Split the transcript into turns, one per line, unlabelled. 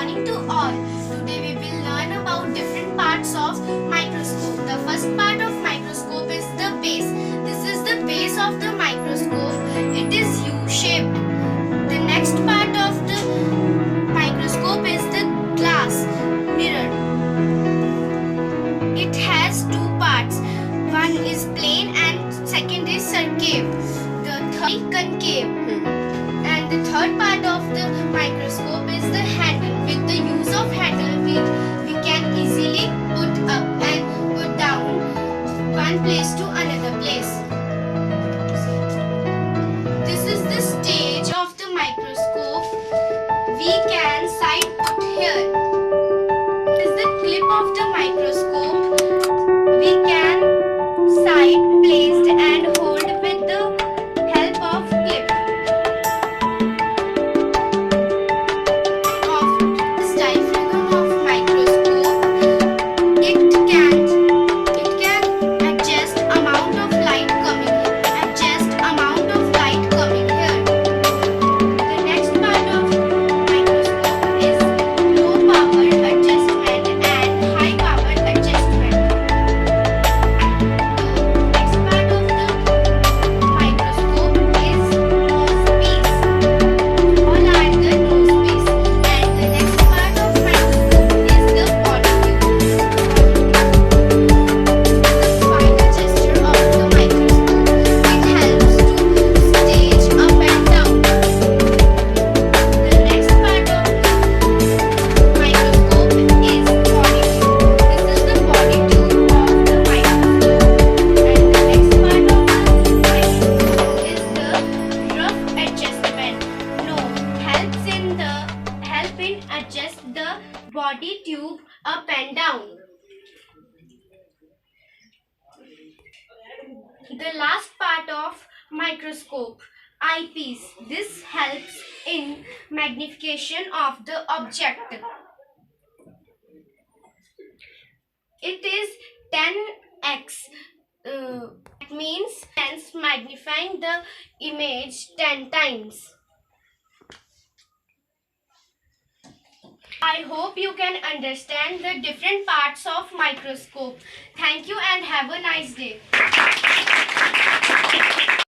morning to all. Today we will learn about different parts of microscope. The first part of microscope is the base. This is the base of the microscope. It is U-shaped. The next part of the microscope is the glass mirror. It has two parts. One is plane and second is concave. The third is concave. And the third part of the microscope is the handle. With the use of handle, we can easily put up and put down one place to another place. This is the stage of the microscope. We can sight put here. This is the clip of the microscope. We can sight placed and hold with the help of clip. Adjust the body tube up and down. The last part of microscope, eyepiece. This helps in magnification of the object. It is 10x. That means lens magnifying the image 10 times. I hope you can understand the different parts of microscope. Thank you and have a nice day.